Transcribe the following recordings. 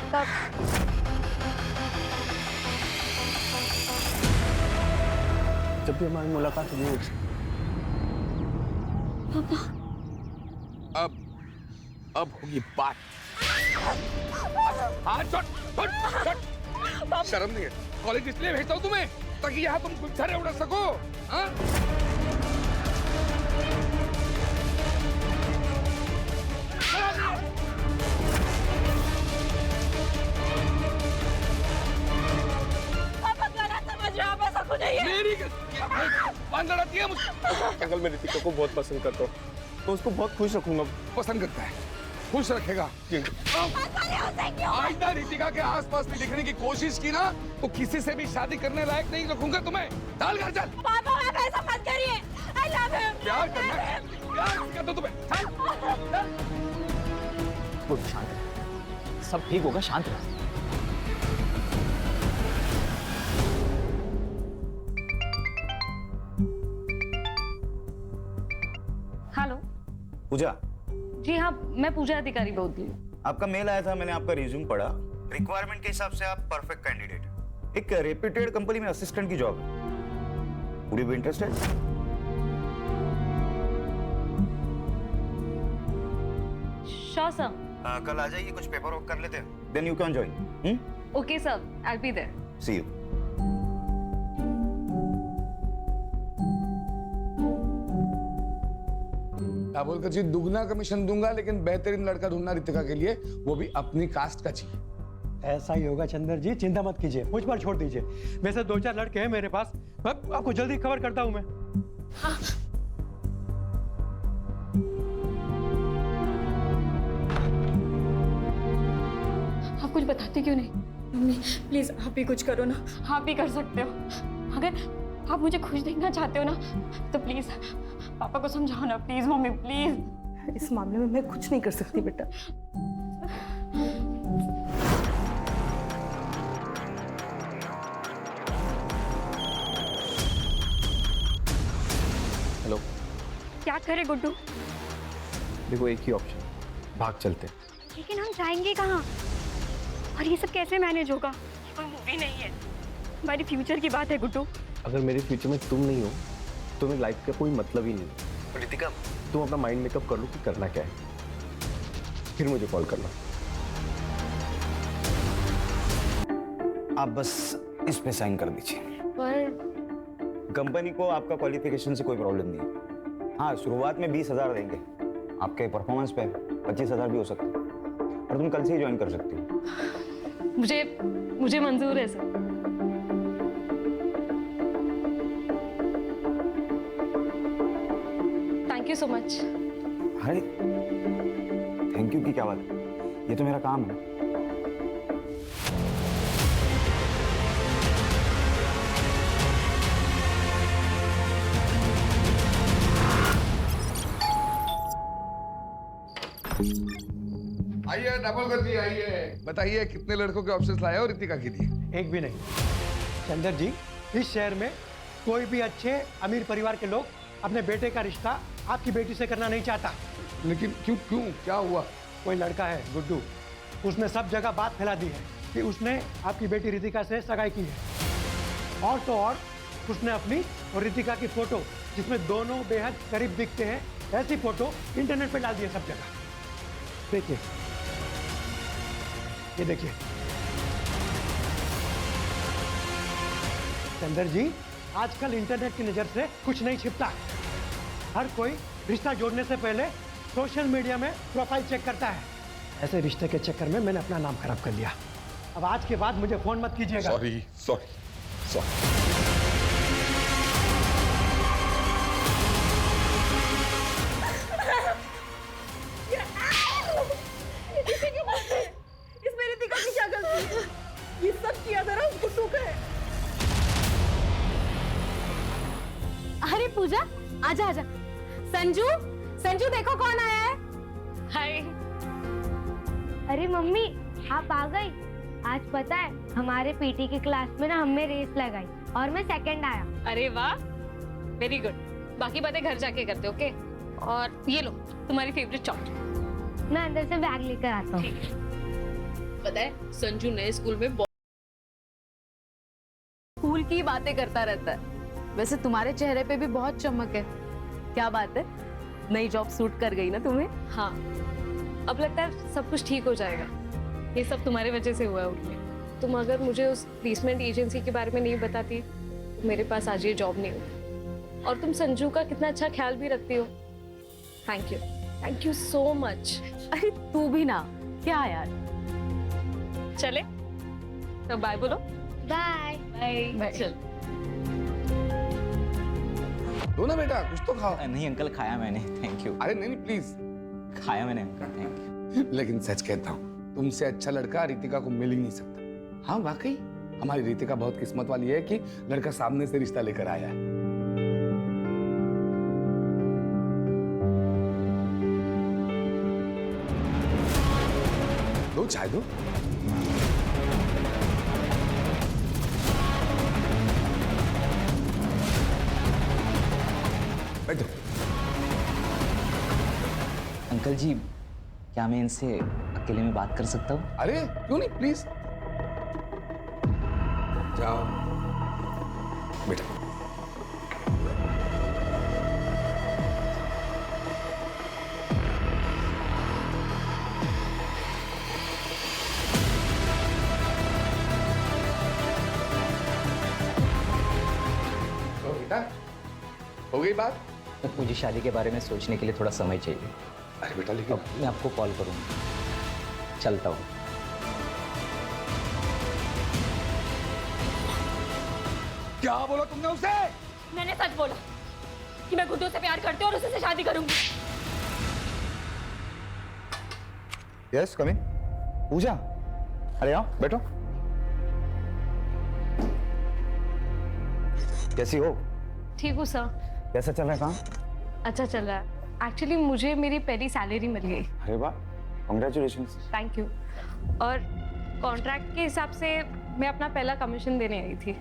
तब जब भी हमारी मुलाकात हुई है। पापा अब होगी बात। हाँ, शर्म नहीं है? कॉलेज इसलिए भेजता हूँ तुम्हें ताकि यहाँ तुम गुच्छरे उड़ा सको। हाँ? पापा गलत समझ रहे हो, आप ऐसा कुछ नहीं है। मेरी बांध लड़ाती है मुझे। अंकल मैं रितिका को बहुत पसंद करता हूँ, तो उसको बहुत खुश रखूंगा। पसंद करता है, खुश रखेगा। आइंदा रितिका के आसपास भी दिखने की कोशिश की ना तो किसी से भी शादी करने लायक नहीं रखूंगा तुम्हें। चल घर चल। पापा आप ऐसा मत करिए। I love him. प्यार करना है, प्यार करता तुम्हें। चल, चल। वो शांत रह, सब ठीक होगा, शांत रह। हेलो। पूजा, जी हाँ, मैं पूजा अधिकारी बोल रही हूँ। आपका मेल आया था, मैंने आपका रिज्यूम पढ़ा। रिक्वायरमेंट के हिसाब से आप परफेक्ट कैंडिडेट। एक रेप्यूटेड कंपनी में असिस्टेंट की जॉब है। Would you be interested? Sure sir. कल आ जाइए, कुछ पेपर वर्क कर लेते हैं, then you can join. Okay sir, I will be there. See you. बोल कर जी दुगना कमीशन दूंगा, लेकिन बेहतरीन लड़का ढूंढना रितिका के लिए, वो भी अपनी कास्ट का चाहिए। ऐसा ही होगा चंद्र जी, चिंता मत कीजिए, मुझ पर छोड़ दीजिए। वैसे 2-4 लड़के हैं मेरे पास, आपको जल्दी खबर करता हूं मैं। हाँ। आप कुछ बताते क्यों नहीं? मम्मी प्लीज आप भी कुछ करो ना। आप भी कर सकते हो। अगर आप मुझे खुश देखना चाहते हो ना तो प्लीज पापा को समझाओ ना, प्लीज मम्मी प्लीज। इस मामले में मैं कुछ नहीं कर सकती बेटा। हेलो। क्या करे गुड्डू? देखो एक ही ऑप्शन, भाग चलते। लेकिन हम जाएंगे कहाँ? और ये सब कैसे मैनेज होगा? ये कोई मूवी नहीं है, हमारी फ्यूचर की बात है गुड्डू। अगर मेरे फ्यूचर में तुम नहीं हो तो मेरी लाइफ का कोई मतलब ही नहीं। रितिका, तुम अपना माइंड मेकअप कर लो कि करना क्या है, फिर मुझे कॉल करना। आप बस इस पे साइन कर दीजिए। पर कंपनी को आपका क्वालिफिकेशन से कोई प्रॉब्लम नहीं है। हाँ, शुरुआत में 20,000 देंगे, आपके परफॉर्मेंस पे 25,000 भी हो सकता है, और तुम कल से ही ज्वाइन कर सकती हो। मुझे मंजूर है sir. Thank you so much. अरे थैंक यू की क्या बात है, ये तो मेरा काम है। आइए डबल कर दी, आइए। बताइए कितने लड़कों के ऑप्शंस लाए हो रितिका के लिए? एक भी नहीं। चंद्र जी, इस शहर में कोई भी अच्छे अमीर परिवार के लोग अपने बेटे का रिश्ता आपकी बेटी से करना नहीं चाहता। लेकिन क्यों क्यों क्या हुआ? कोई लड़का है गुड्डू, उसने सब जगह बात फैला दी है कि उसने आपकी बेटी रितिका से सगाई की है। और तो और उसने अपनी और रितिका की फोटो, जिसमें दोनों बेहद करीब दिखते हैं, ऐसी फोटो इंटरनेट पे डाल दी है सब जगह। देखिए, ये देखिए। चंद्र जी, आजकल इंटरनेट की नजर से कुछ नहीं छिपता। हर कोई रिश्ता जोड़ने से पहले सोशल मीडिया में प्रोफाइल चेक करता है। ऐसे रिश्ते के चक्कर में मैंने अपना नाम खराब कर लिया। अब आज के बाद मुझे फोन मत कीजिएगा। Sorry sorry sorry. इसमें रितिका की क्या गलती है? ये सब किया जरा उस गुड्डू का है। अरे पूजा आजा आजा। संजू संजू देखो कौन आया है। हाय। अरे मम्मी, आप आ गई। आज पता है हमारे पीटी की क्लास में ना हमने रेस लगाई और मैं सेकंड आया। अरे वाह, वेरी गुड। बाकी बातें घर जाके करते, ओके? और ये लो तुम्हारी फेवरेट चॉकलेट। मैं अंदर से बैग लेकर आता हूँ। पता है संजू नए स्कूल में स्कूल की बातें करता रहता है। वैसे तुम्हारे चेहरे पे भी बहुत चमक है। क्या बात है, नई जॉब सूट कर गई ना तुम्हें? हाँ, अब लगता है सब कुछ ठीक हो जाएगा। ये सब तुम्हारी वजह से हुआ है उर्मी। तुम अगर मुझे उस प्लेसमेंट एजेंसी के बारे में नहीं बताती तो मेरे पास आज ये जॉब नहीं होती। और तुम संजू का कितना अच्छा ख्याल भी रखती हो। Thank you so much. अरे तू भी ना, क्या यार। चले तो बाय बोलो। बाय। बाय। चल। दो ना बेटा, कुछ तो खाओ। नहीं अंकल, खाया मैंने, थैंक यू। अरे नहीं प्लीज। खाया मैंने अंकल, थैंक यू। लेकिन सच कहता हूँ, तुमसे अच्छा लड़का रितिका को मिल ही नहीं सकता। हाँ वाकई, हमारी रितिका बहुत किस्मत वाली है कि लड़का सामने से रिश्ता लेकर आया है। दो चाय दो। बैठो। अंकल जी, क्या मैं इनसे अकेले में बात कर सकता हूँ? अरे क्यों नहीं, प्लीज जाओ बेटा। तो बेटा, हो गई बात? मुझे शादी के बारे में सोचने के लिए थोड़ा समय चाहिए। अरे बेटा लेकिन अब मैं आपको कॉल करूँगा, चलता हूँ। क्या बोला तुमने उसे? मैंने सच बोला कि मैं गुड्डू से प्यार करती हूँ और उसी से शादी करूंगी। यस कम इन। पूजा, अरे आओ बैठो। कैसी हो? ठीक हूँ सर। कैसा चल रहा है काम? अच्छा चल रहा है। एक्चुअली मुझे मेरी पहली सैलरी मिल गई। अरे वाह, कांग्रेचुलेशंस। Thank you. और कॉन्ट्रैक्ट के हिसाब से मैं अपना पहला कमीशन देने आई थी।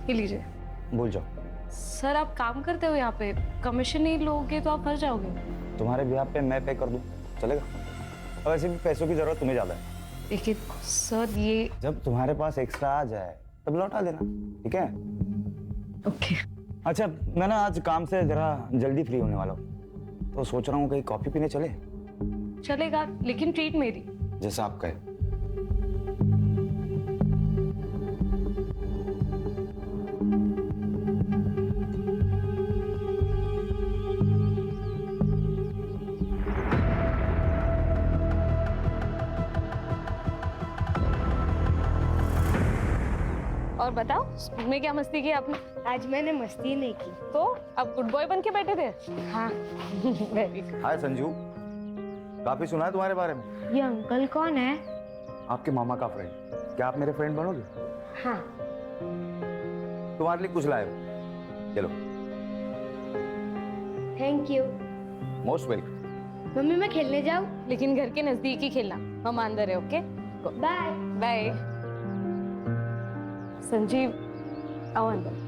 ये लीजिए। भूल जाओ। सर आप काम करते हो यहाँ पे, कमीशन नहीं लोगे तो आप फंस जाओगे। तुम्हारे बिहाफ पे मैं पे कर दूं, चलेगा? और वैसे भी पैसों की जरूरत तुम्हें ज्यादा है। लेकिन सर ये जब तुम्हारे पास एक्स्ट्रा आ जाए तब लौटा देना, ठीक है? ओके। अच्छा, मैं ना आज काम से जरा जल्दी फ्री होने वाला हूँ, तो सोच रहा हूँ कहीं कॉफी पीने चले। चलेगा, लेकिन ट्रीट मेरी। जैसा आप कहे। और बताओ स्कूल में क्या मस्ती की आपने? आज मैंने मस्ती नहीं की। तो अब गुड बॉय बन के बैठे थे? हाँ। Very good. हाय संजू, काफी सुना है तुम्हारे बारे में। ये अंकल कौन है? आपके मामा का फ्रेंड। क्या आप मेरे फ्रेंड बनोगे? हाँ। तुम्हारे लिए कुछ लाए हो, चलो। Thank you. Most welcome. Mummy मैं खेलने जाऊँ? लेकिन घर के नजदीक ही खेलना, हम अंदर है। Okay bye. बाय। संजीव आओ अंदर।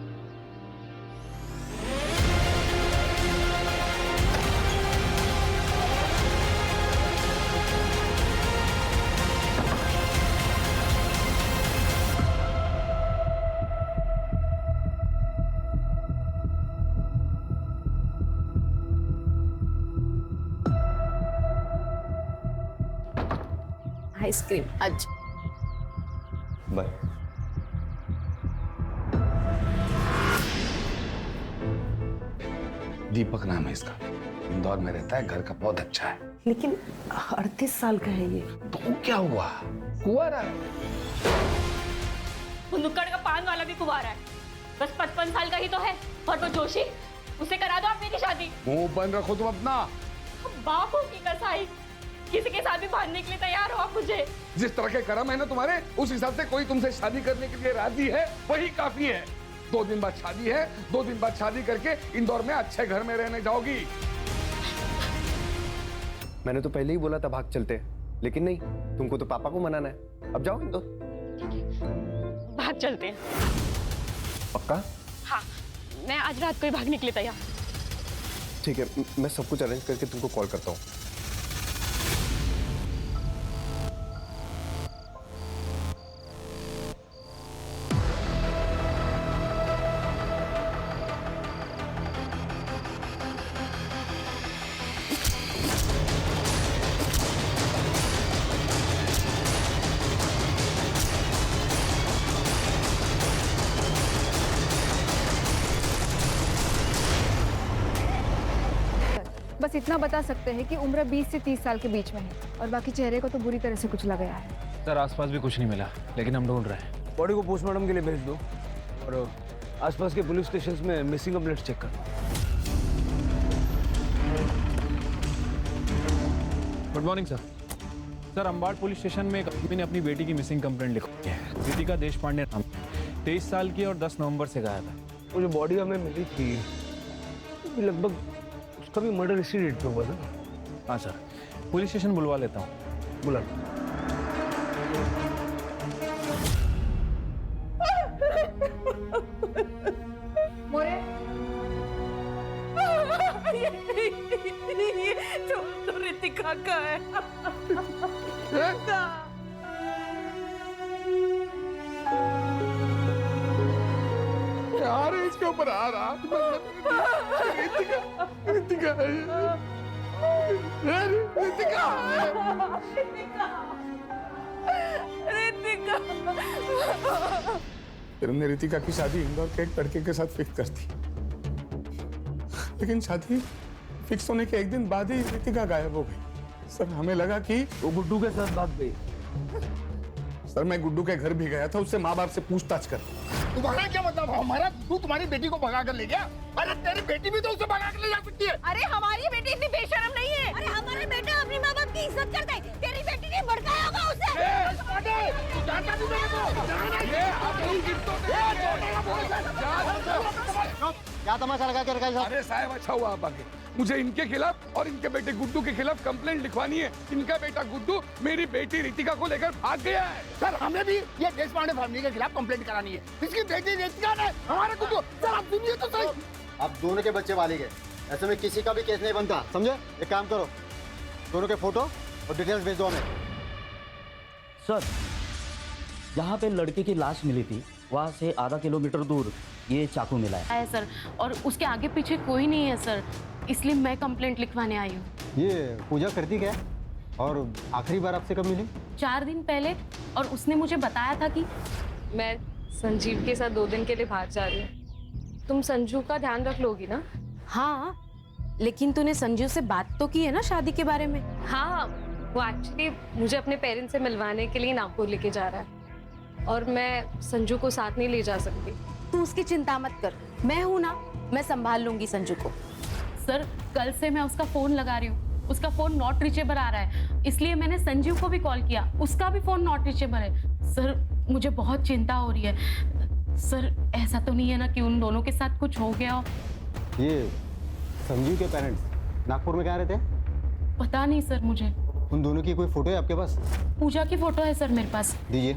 आइसक्रीम आज। बाय। दीपक नाम है इसका, इंदौर में रहता है, घर का बहुत अच्छा है। लेकिन 38 साल का है ये। तो क्या हुआ, कुंवारा है। वो नुक्कड़ का पान वाला भी कुंवारा है, बस 55 साल का ही तो है। और वो जोशी, उसे करा दो आप मेरी शादी। मुंह बंद रखो तुम अपना। बाप हो की कसाई, किसी के साथ भी भागने के लिए तैयार हो आप मुझे। जिस तरह के कर्म है ना तुम्हारे, उस हिसाब से कोई तुमसे शादी करने के लिए राजी है, वही काफी है। 2 दिन बाद शादी है, 2 दिन बाद शादी करके इंदौर में अच्छे घर में रहने जाओगी। मैंने तो पहले ही बोला था भाग चलते, लेकिन नहीं, तुमको तो पापा को मनाना है। अब जाओ इंदौर। भाग चलते हैं। पक्का? हाँ, मैं आज रात को ही भागने के लिए तैयार। ठीक है, मैं सब कुछ अरेंज करके तुमको कॉल करता हूँ। बस इतना बता सकते हैं कि उम्र 20 से 30 साल के बीच में है और बाकी चेहरे को तो बुरी तरह से कुचला गया है। सर आसपास भी कुछ नहीं मिला, लेकिन हम ढूंढ रहे हैं। बॉडी को पोस्टमार्टम के लिए भेज दो और आसपास के पुलिस स्टेशन में मिसिंग कंप्लेंट चेक कर। Good morning sir. Sir Ambad police station में एक आदमी ने अपनी बेटी की मिसिंग कंप्लेंट लिखी है। रितिका देशपांडे नाम, 23 साल की और 10 नवंबर से गायब है। वो जो बॉडी हमें मिली थी लगभग उसका भी मर्डर इसी डेट पे हुआ था। हाँ सर, पुलिस स्टेशन बुलवा लेता हूँ। बुला। मोरे ये तो रितिका का है। यार इसके ऊपर आ रहा रितिका, रितिका है रितिका रितिका फिर हमने रितिका की शादी इंदौर के एक लड़के के साथ फिक्स कर दी, लेकिन शादी फिक्स होने के एक दिन बाद ही रितिका गायब हो गई। सर हमें लगा कि वो गुड्डू के साथ भाग गई। सर मैं गुड्डू के घर भी गया था, उससे माँ बाप से पूछताछ कर। तुम्हारा क्या मतलब? हमारा गुड्डू तुम्हारी बेटी को भगा कर ले गया? अरे तेरी बेटी भी तो उसे भगा कर ले जा सकती है। अरे हमारी बेटी इतनी बेशरम नहीं है। अरे हमारा बेटा अपनी माँ बाप की इज्जत करता है, तेरी बेटी ने भड़काया होगा उसे। क्या तमाशा लगा के रखा है? अरे साहब अच्छा हुआ आप आगे। मुझे इनके खिलाफ और इनके बेटे गुड्डू के खिलाफ कंप्लेंट लिखवानी है। इनका बेटा गुड्डू मेरी बेटी रितिका को लेकर भाग गया है। सर हमें भी ये देशपांडे फैमिली के खिलाफ कंप्लेंट करानी है। इसकी बेटी रितिका ने हमारे गुड्डू। सर आप सुनिए तो सही। आप दोनों के बच्चे वाले गए, ऐसे में किसी का भी केस नहीं बनता, समझे? एक काम करो, दोनों के फोटो और डिटेल्स भेज दो हमें। सर जहाँ पे लड़के की लाश मिली थी वहाँ से आधा किलोमीटर दूर ये चाकू मिला है सर, और उसके आगे पीछे कोई नहीं है सर, इसलिए मैं कंप्लेंट लिखवाने आई हूँ। ये पूजा करती क्या है और आखिरी बार आपसे कब मिली? 4 दिन पहले, और उसने मुझे बताया था कि मैं संजीव के साथ 2 दिन के लिए बाहर जा रही हूँ। तुम संजू का ध्यान रख लोगी ना? हाँ, लेकिन तूने संजू से बात तो की है ना शादी के बारे में? हाँ, वो एक्चुअली मुझे अपने पेरेंट्स से मिलवाने के लिए नागपुर लेके जा रहा है और मैं संजू को साथ नहीं ले जा सकती। तू उसकी चिंता मत कर, मैं हूं ना, मैं संभाल लूंगी संजू को। सर कल से मैं उसका फोन लगा रही हूँ, उसका फोन नॉट रीचेबल आ रहा है, इसलिए मैंने संजीव को भी कॉल किया, उसका भी फोन नॉट रीचेबल है। सर मुझे बहुत चिंता हो रही है। सर ऐसा तो नहीं है ना कि उन दोनों के साथ कुछ हो गया हो? ये संजीव के पेरेंट्स नागपुर में कहाँ रहते हैं? पता नहीं सर मुझे। उन दोनों की कोई फोटो है आपके पास? पूजा की फोटो है सर मेरे पास। दीजिए।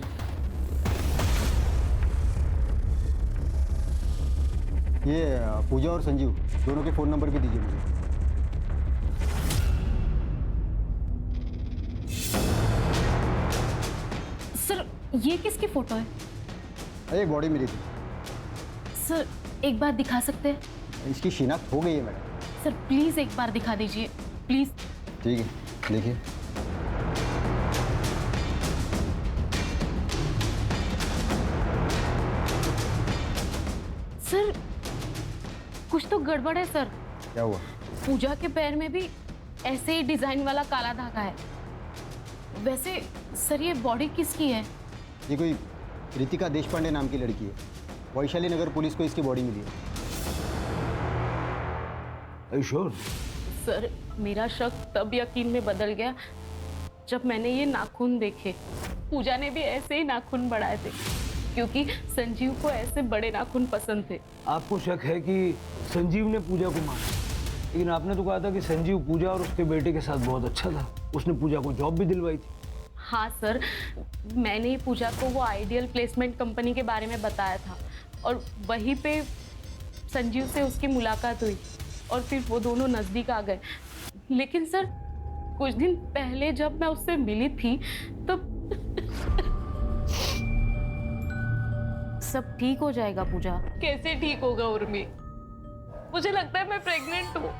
ये पूजा और संजीव दोनों के फोन नंबर भी दीजिए मुझे। सर ये किसकी फोटो है? अरे बॉडी मिली थी। सर एक बार दिखा सकते हैं? इसकी शिनाख्त हो गई है मैडम। सर प्लीज एक बार दिखा दीजिए प्लीज। ठीक है देखिए। सर कुछ तो गड़बड़ है सर। क्या हुआ? पूजा के पैर में भी ऐसे ही डिजाइन वाला काला धागा है। वैसे सर ये बॉडी किसकी है? ये कोई रितिका देशपांडे नाम की लड़की है। वैशाली नगर पुलिस को इसकी बॉडी मिली है। श्योर? सर मेरा शक तब यकीन में बदल गया जब मैंने ये नाखून देखे। पूजा ने भी ऐसे ही नाखून बढ़ाए थे क्योंकि संजीव को ऐसे बड़े नाखून पसंद थे। आपको शक है कि संजीव ने पूजा को मारा, लेकिन आपने तो कहा था कि संजीव पूजा और उसके बेटे के साथ बहुत अच्छा था, उसने पूजा को जॉब भी दिलवाई थी। हाँ सर, मैंने ही पूजा को वो आइडियल प्लेसमेंट कंपनी के बारे में बताया था और वहीं पे संजीव से उसकी मुलाकात हुई और फिर वो दोनों नज़दीक आ गए। लेकिन सर कुछ दिन पहले जब मैं उससे मिली थी तब सब ठीक हो जाएगा पूजा। कैसे ठीक होगा उर्मी? मुझे लगता है मैं प्रेग्नेंट हूँ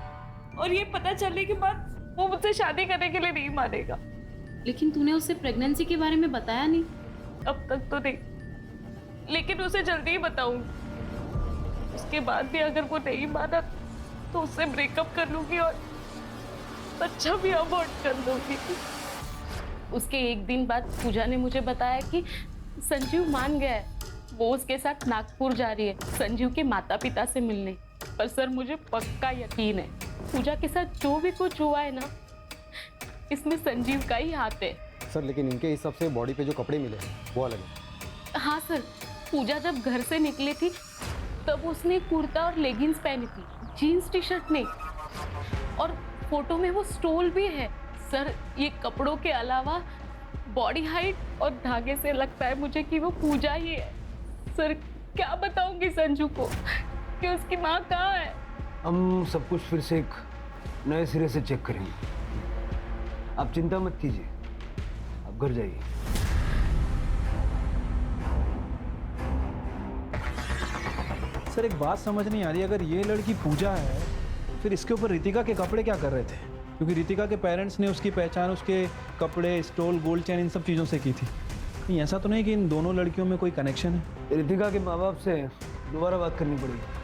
और ये पता चलने के बाद वो मुझसे शादी करने के लिए नहीं मानेगा। लेकिन तूने उससे प्रेगनेंसी के बारे में बताया नहीं। अब तक तो नहीं, लेकिन उसे जल्दी ही बताऊंगी। उसके बाद भी अगर वो नहीं माना तो उससे ब्रेकअप कर लूंगी और बच्चा भी अबॉर्ट कर दूंगी। उसके एक दिन बाद पूजा ने मुझे बताया कि संजीव मान गया है, वो उसके साथ नागपुर जा रही है संजीव के माता पिता से मिलने। पर सर मुझे पक्का यकीन है पूजा के साथ जो भी कुछ हुआ है ना, इसमें संजीव का ही हाथ है। सर लेकिन इनके हिसाब से बॉडी पे जो कपड़े मिले वो अलग है। हाँ सर, पूजा जब घर से निकली थी तब उसने कुर्ता और लेगिंग्स पहनी थी, जीन्स टी शर्ट नहीं। और फोटो में वो स्टोल भी है। सर ये कपड़ों के अलावा बॉडी हाइट और धागे से लगता है मुझे कि वो पूजा ही है। सर क्या बताऊंगी संजू को कि उसकी माँ कहाँ है। हम सब कुछ फिर से एक नए सिरे से चेक करेंगे, आप चिंता मत कीजिए, आप घर जाइए। सर एक बात समझ नहीं आ रही, अगर ये लड़की पूजा है फिर इसके ऊपर रितिका के कपड़े क्या कर रहे थे? क्योंकि रितिका के पेरेंट्स ने उसकी पहचान उसके कपड़े, स्टोल, गोल्ड चेन इन सब चीज़ों से की थी। कहीं ऐसा तो नहीं कि इन दोनों लड़कियों में कोई कनेक्शन है? रितिका के माँ बाप से दोबारा बात करनी पड़ेगी।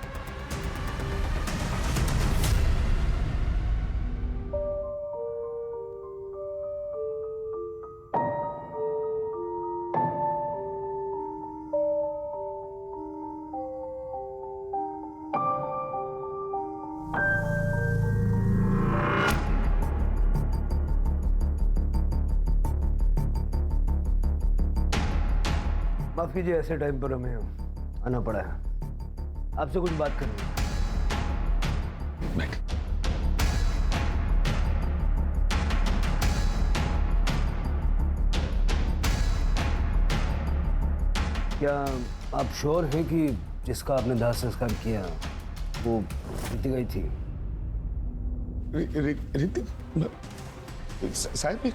माफ कीजिए, ऐसे टाइम पर हमें आना पड़ा है, आपसे कुछ बात करनी है। क्या आप श्योर हैं कि जिसका आपने दाह संस्कार किया वो रितिका ही थी? साहब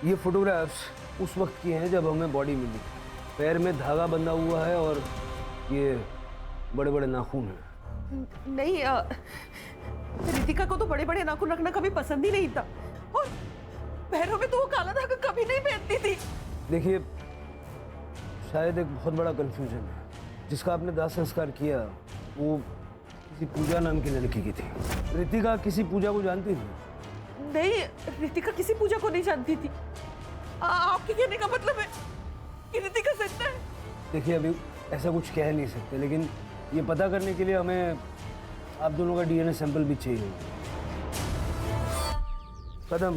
ये फोटोग्राफ्स उस वक्त की हैं जब हमें बॉडी मिली। पैर में धागा बंधा हुआ है और ये बड़े बड़े नाखून हैं। नहीं, रितिका को तो बड़े बड़े नाखून रखना कभी पसंद ही नहीं था, और पैरों में तो वो काला धागा कभी नहीं पहनती थी। देखिए, शायद एक बहुत बड़ा कंफ्यूजन है। जिसका आपने दाह संस्कार किया वो किसी पूजा नाम की लड़की की थी। रितिका किसी पूजा को जानती थी? नहीं, रितिका किसी पूजा को नहीं जानती थी। आपके कहने का मतलब है कि रितिका सच है? देखिए, अभी ऐसा कुछ कह नहीं सकते, लेकिन ये पता करने के लिए हमें आप दोनों का डीएनए सैंपल भी चाहिए। कदम,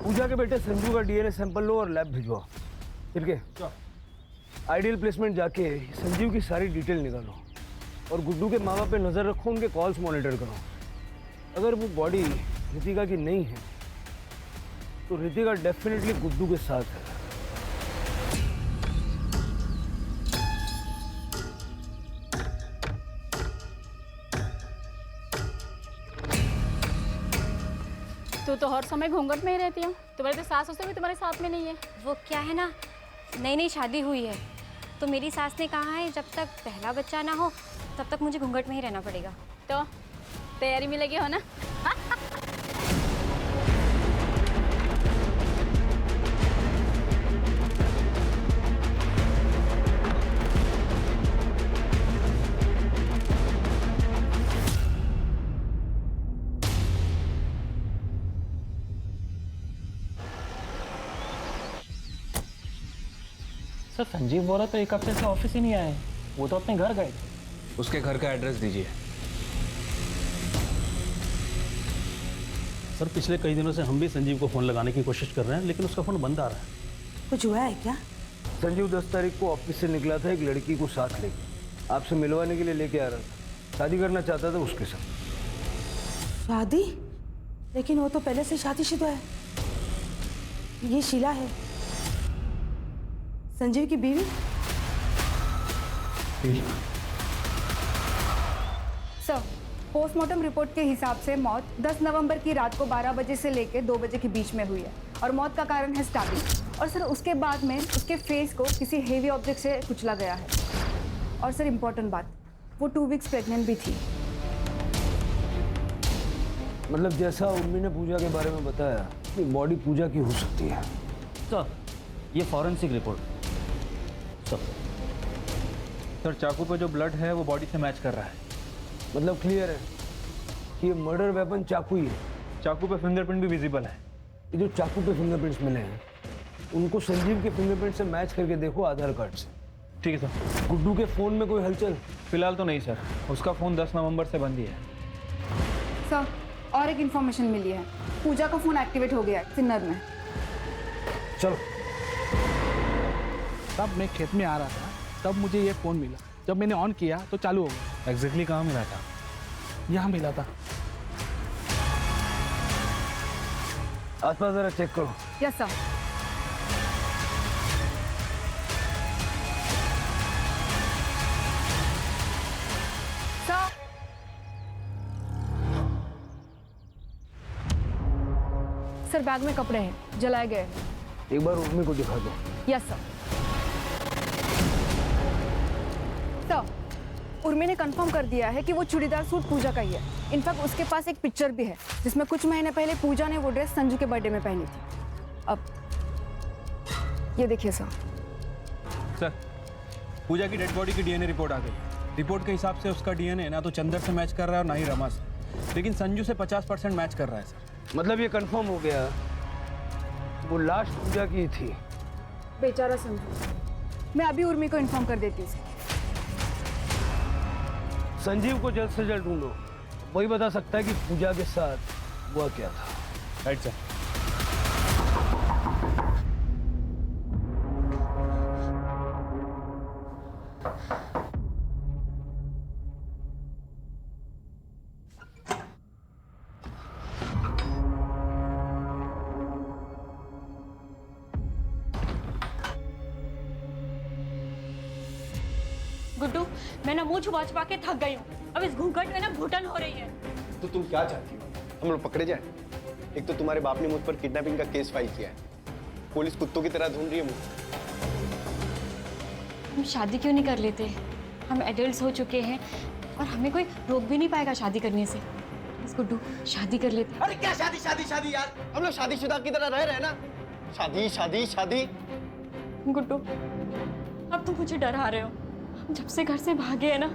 पूजा के बेटे संजू का डीएनए सैंपल लो और लैब भिजवाओ। ठीक है? आइडियल प्लेसमेंट जाके संजीव की सारी डिटेल निकालो और गुड्डू के माँ बाप पे नज़र रखो, उनके कॉल्स मॉनिटर करो। अगर वो बॉडी रितिका की नहीं है तो रितिका डेफिनेटली गुड्डू के साथ है। तू तो हर समय घूंघट में ही रहती है, तुम्हारे तो सास ससुर भी तुम्हारे साथ में नहीं है। वो क्या है ना, नई नई शादी हुई है तो मेरी सास ने कहा है जब तक पहला बच्चा ना हो तब तक मुझे घूंघट में ही रहना पड़ेगा। तो तैयारी में लगे हो ना? सर संजीव बोल रहा तो एक हफ्ते से ऑफिस ही नहीं आए, वो तो अपने घर गए। उसके घर का एड्रेस दीजिए। सर पिछले कई दिनों से हम भी संजीव को फ़ोन लगाने की कोशिश कर रहे हैं लेकिन उसका फ़ोन बंद आ रहा है। कुछ हुआ है क्या? संजीव 10 तारीख को ऑफिस से निकला था एक लड़की को साथ लेके, आपसे मिलवाने के लिए लेके आ रहा था। शादी करना चाहता था उसके साथ। शादी? लेकिन वो तो पहले से शादीशुदा है। ये शीला है, संजीव की बीवी। सर, पोस्टमार्टम रिपोर्ट के हिसाब से मौत 10 नवंबर की रात को 12 बजे से लेकर 2 बजे के बीच में हुई है और मौत का कारण है स्टैबिंग। और सर उसके बाद में उसके फेस को किसी हेवी ऑब्जेक्ट से कुचला गया है। और सर इम्पोर्टेंट बात, वो 2 वीक्स प्रेग्नेंट भी थी। मतलब जैसा उर्मी ने पूजा के बारे में बताया कि बॉडी पूजा की हो सकती है। सर ये फॉरेंसिक रिपोर्ट। सर चाकू पे जो ब्लड है वो बॉडी से मैच कर रहा है। मतलब क्लियर है कि ये मर्डर वेपन चाकू ही है। चाकू पे फिंगरप्रिंट भी विजिबल है। ये जो चाकू पे फिंगरप्रिंट्स मिले हैं उनको संजीव के फिंगरप्रिंट से मैच करके देखो आधार कार्ड से। ठीक है सर। गुड्डू के फोन में कोई हलचल? फिलहाल तो नहीं सर, उसका फ़ोन 10 नवंबर से बंद ही है। सर और एक इन्फॉर्मेशन मिली है, पूजा का फ़ोन एक्टिवेट हो गया है सिन्नर में। चलो। तब मैं खेत में आ रहा था, तब मुझे ये फ़ोन मिला। जब मैंने ऑन किया तो चालू हो गया। एग्जैक्टली कहाँ मिला था? यहाँ मिला था। आसपास जरा चेक करो। Yes sir. सर बैग में कपड़े हैं, जलाए गए। एक बार उर्मी को दिखा दो। Yes sir. सर उर्मी ने कंफर्म कर दिया है कि वो चूड़ीदार सूट पूजा का ही है। इनफैक्ट उसके पास एक पिक्चर भी है जिसमें कुछ महीने पहले पूजा ने वो ड्रेस संजू के बर्थडे में पहनी थी। अब ये देखिए सर। सर पूजा की डेड बॉडी की डीएनए रिपोर्ट आ गई। रिपोर्ट के हिसाब से उसका डीएनए ना तो चंदर से मैच कर रहा है और ना ही रमा से, लेकिन संजू से 50% मैच कर रहा है सर। मतलब ये कंफर्म हो गया वो लाश पूजा की थी। बेचारा संजू। मैं अभी उर्मी को इन्फॉर्म कर देती हूँ। संजीव को जल्द से जल्द ढूंढो, वही बता सकता है कि पूजा के साथ हुआ क्या था। Right sir. गुड्डू, मैं ना मुंह छुपा छुपा के थक गई हूँ। अब इस घूंघट में ना घुटन हो रही है। तो तुम क्या चाहती हो? हम लोग पकड़े जाए? एक तो तुम्हारे बाप ने मुझ पर किडनैपिंग का केस फाइल किया है, पुलिस कुत्तों की तरह ढूंढ रही है मुझे। हम शादी क्यों नहीं कर लेते? हम एडल्ट्स हो चुके हैं और हमें कोई रोक भी नहीं पाएगा शादी करने से। बस गुड्डू शादी कर लेते। अरे क्या शादी शादी शादी यार, हम लोग शादीशुदा की तरह रह रहे हैं ना। शादी शादी शादी। गुड्डू अब तुम मुझे डरा रहे हो। जब से घर से भागे है ना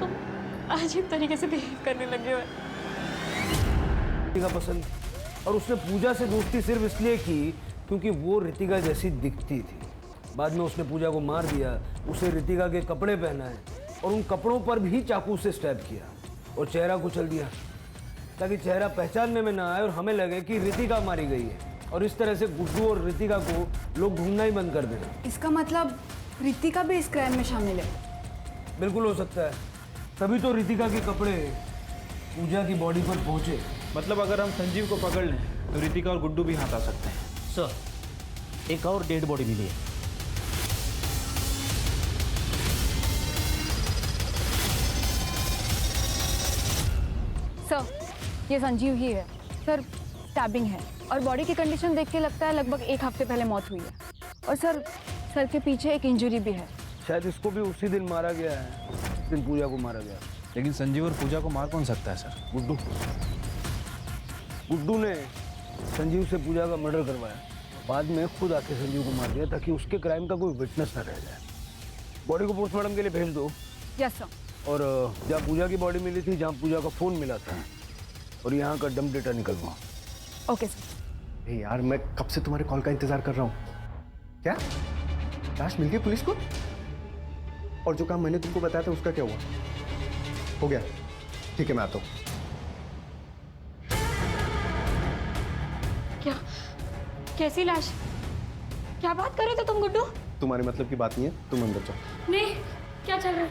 तुम अजीब तरीके से बिहेव करने लगे हो। रितिका पसंद, और उसने पूजा से दोस्ती सिर्फ इसलिए की क्योंकि वो रितिका जैसी दिखती थी। बाद में उसने पूजा को मार दिया, उसे रितिका के कपड़े पहनाए और उन कपड़ों पर भी चाकू से स्टैब किया और चेहरा कुचल दिया ताकि चेहरा पहचानने में ना आए और हमें लगे कि रितिका मारी गई है। और इस तरह से गुड्डू और रितिका को लोग ढूंढना ही बंद कर देना। इसका मतलब रितिका भी इस क्राइम में शामिल है? बिल्कुल हो सकता है, तभी तो रितिका के कपड़े पूजा की बॉडी पर पहुंचे। मतलब अगर हम संजीव को पकड़ लें तो रितिका और गुड्डू भी हाथ आ सकते हैं। सर एक और डेड बॉडी मिली है। सर ये संजीव ही है सर। स्टैबिंग है और बॉडी की कंडीशन देख के लगता है लगभग 1 हफ्ते पहले मौत हुई है। और सर सर के पीछे एक इंजरी भी है। शायद इसको भी उसी दिन मारा गया है जिस दिन पूजा को मारा गया। लेकिन संजीव और पूजा को मार कौन सकता है सर? गुड्डू। गुड्डू ने संजीव से पूजा का मर्डर करवाया, बाद में खुद आके संजीव को मार दिया ताकि उसके क्राइम का कोई विटनेस न रह जाए। बॉडी को पोस्टमार्टम के लिए भेज दो। Yes sir. और जहाँ पूजा की बॉडी मिली थी, जहाँ पूजा का फोन मिला था, और यहाँ का डंप डेटा निकलवाओ। Okay sir. यार मैं कब से तुम्हारे कॉल का इंतजार कर रहा हूँ। क्या लाश मिल गई पुलिस को? और जो काम मैंने तुमको बताया था उसका क्या हुआ? हो गया, ठीक है मैं आता हूँ। क्या? कैसी लाश? क्या बात कर रहे थे तुम गुड्डू? तुम्हारे मतलब की बात नहीं है, तुम अंदर जाओ। नहीं, क्या चल रहा है?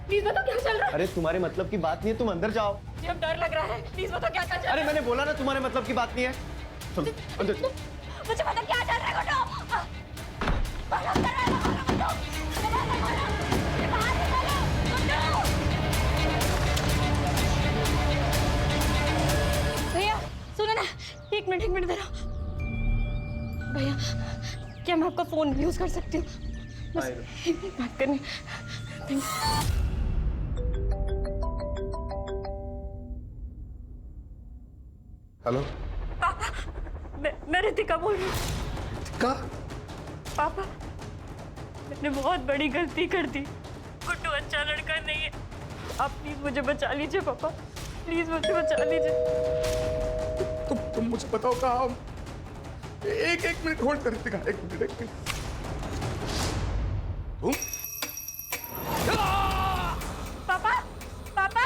प्लीज बताओ क्या चल रहा है? अरे तुम्हारे मतलब की बात नहीं है, तुम अंदर जाओ। मुझे अब डर लग रहा है। प्लीज बताओ क्या चल रहा है? अरे मैंने बोला ना तुम्हारे मतलब की बात नहीं है। चलो अंदर चलो। मुझे पता क्या चल रहा है गुड्डू। भैया सुनो ना, एक मिनट जरा। भैया क्या मैं आपका फोन यूज कर सकती हूँ? बस एक मिनट बात करनी। Thank you. हेलो पापा, मैं रितिका बोल रही हूँ। रितिका? पापा मैंने बहुत बड़ी गलती कर दी। गुड्डू अच्छा लड़का नहीं है, आप प्लीज मुझे बचा लीजिए पापा। प्लीज मुझे बचा लीजिए। तुम मुझे बताओ कहाँ हम। एक मिनट होल्ड कर रितिका, एक मिनट। तुम पापा पापा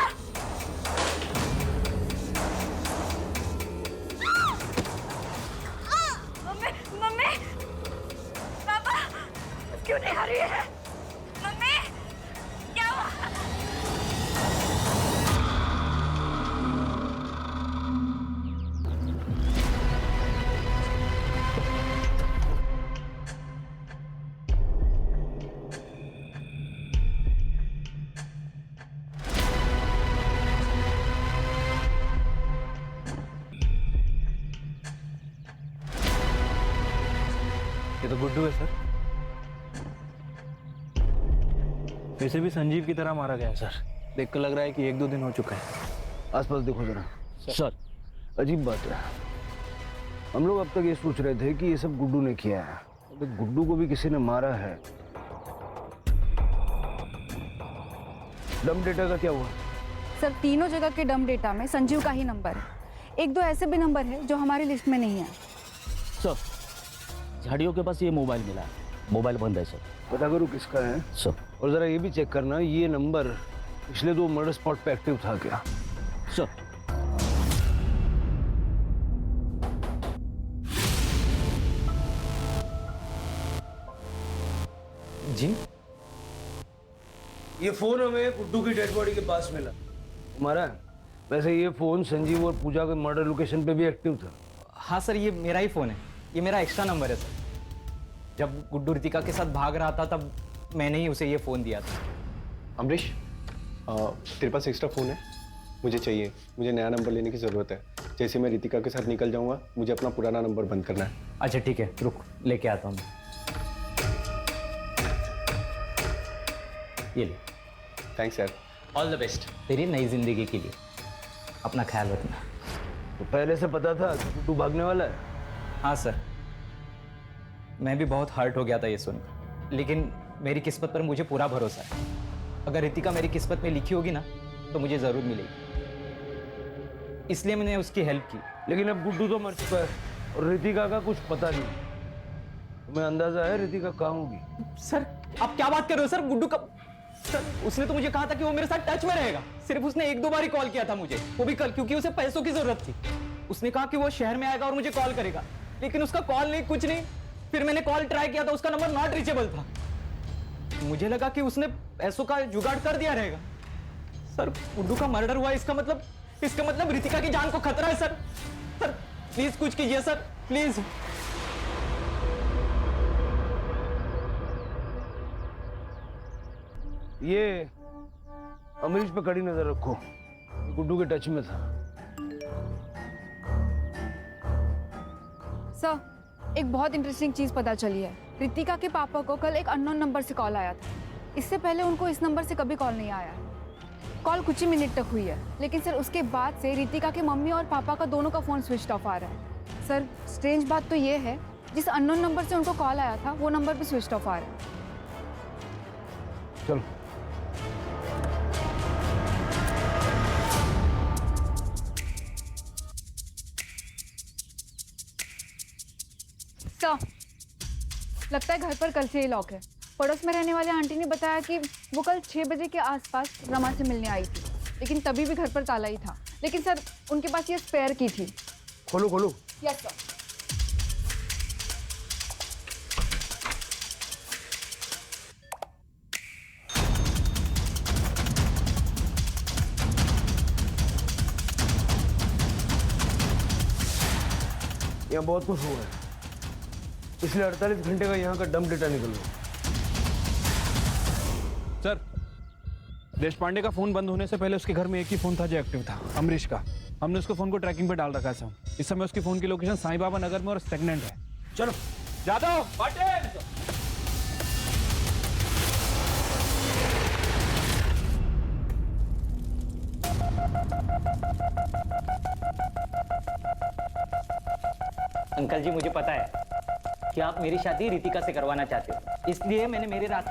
मम्मी मम्मी पापा क्यों नहीं आ रही है मम्मी? क्या हुआ? ये तो गुड्डू है सर। वैसे भी संजीव की तरह मारा गया है सर। देखकर लग रहा है कि 1-2 दिन हो चुका है। आसपास देखो जरा। सर अजीब बात है, हम लोग अब तक ये सोच रहे थे कि ये सब गुड्डू ने किया है, अगर गुड्डू को भी किसी ने मारा है। डम डेटा का क्या हुआ? सर तीनों जगह के डम डेटा में संजीव का ही नंबर है। 1-2 ऐसे भी नंबर है जो हमारी लिस्ट में नहीं है। सर झाड़ियों के पास ये मोबाइल मिला है, मोबाइल बंद है सर। पता करो किसका है सर। और जरा ये भी चेक करना ये नंबर पिछले 2 मर्डर स्पॉट पे एक्टिव था क्या? सर जी ये फोन हमें गुड्डू की डेड बॉडी के पास मिला। तुम्हारा? वैसे ये फोन संजीव और पूजा के मर्डर लोकेशन पे भी एक्टिव था। हाँ सर, ये मेरा ही फ़ोन है, ये मेरा एक्स्ट्रा नंबर है सर। जब गुड्डू रितिका के साथ भाग रहा था तब मैंने ही उसे ये फ़ोन दिया था। अमरीश, तेरे पास एक्स्ट्रा फ़ोन है? मुझे चाहिए, मुझे नया नंबर लेने की ज़रूरत है। जैसे मैं रितिका के साथ निकल जाऊंगा मुझे अपना पुराना नंबर बंद करना है। अच्छा ठीक है, रुक लेके आता हूँ। ये ले। थैंक्स यार। ऑल द बेस्ट तेरी नई जिंदगी के लिए। अपना ख्याल रखना। तो पहले से पता था कि गुड्डू भागने वाला है? हाँ सर, मैं भी बहुत हर्ट हो गया था ये सुन, लेकिन मेरी किस्मत पर मुझे पूरा भरोसा है। अगर रितिका मेरी किस्मत में लिखी होगी ना तो मुझे ज़रूर मिलेगी, इसलिए मैंने उसकी हेल्प की। लेकिन अब गुड्डू तो मर चुका है और रितिका का कुछ पता नहीं। तुम्हें अंदाजा है रितिका कहाँ होगी? सर आप क्या बात कर रहे हो सर? गुड्डू का सर उसने तो मुझे कहा था कि वो मेरे साथ टच में रहेगा। सिर्फ उसने 1-2 बार ही कॉल किया था मुझे, वो भी कल, क्योंकि उसे पैसों की जरूरत थी। उसने कहा कि वो शहर में आएगा और मुझे कॉल करेगा, लेकिन उसका कॉल नहीं, कुछ नहीं। फिर मैंने कॉल ट्राई किया था, उसका नंबर नॉट रीचेबल था। मुझे लगा कि उसने पैसों का जुगाड़ कर दिया रहेगा। सर गुड्डू का मर्डर हुआ, इसका मतलब रितिका की जान को खतरा है सर। सर प्लीज कुछ कीजिए सर, प्लीज। ये अमरीश पे कड़ी नजर रखो, गुड्डू के टच में था। सर एक बहुत इंटरेस्टिंग चीज़ पता चली है। रितिका के पापा को कल एक अननोन नंबर से कॉल आया था। इससे पहले उनको इस नंबर से कभी कॉल नहीं आया है। कॉल कुछ ही मिनट तक हुई है, लेकिन सर उसके बाद से रितिका के मम्मी और पापा का दोनों का फ़ोन स्विच ऑफ आ रहा है। सर स्ट्रेंज बात तो ये है, जिस अननोन नंबर से उनको कॉल आया था वो नंबर भी स्विच ऑफ आ रहा है। चलो सर लगता है घर पर कल से ही लॉक है। पड़ोस में रहने वाले आंटी ने बताया कि वो कल 6 बजे के आसपास रमा से मिलने आई थी, लेकिन तभी भी घर पर ताला ही था। लेकिन सर उनके पास ये स्पेयर की थी। खोलो खोलो। Yes sir. यहाँ बहुत कुछ हुआ है। पिछले 48 घंटे का यहाँ का डम डेटा निकल गया। सर देश पांडे का फोन बंद होने से पहले उसके घर में एक ही फोन था जो एक्टिव था, अमरीश का। हमने उसको फोन को ट्रैकिंग पे डाल रखा है। इस समय उसकी फोन की लोकेशन साईं बाबा नगर में और स्टेगनेंट है। चलो जादव पाटिल। अंकल जी मुझे पता है कि आप मेरी शादी रितिका से करवाना चाहते हो, इसलिए मैंने मेरे रास्ते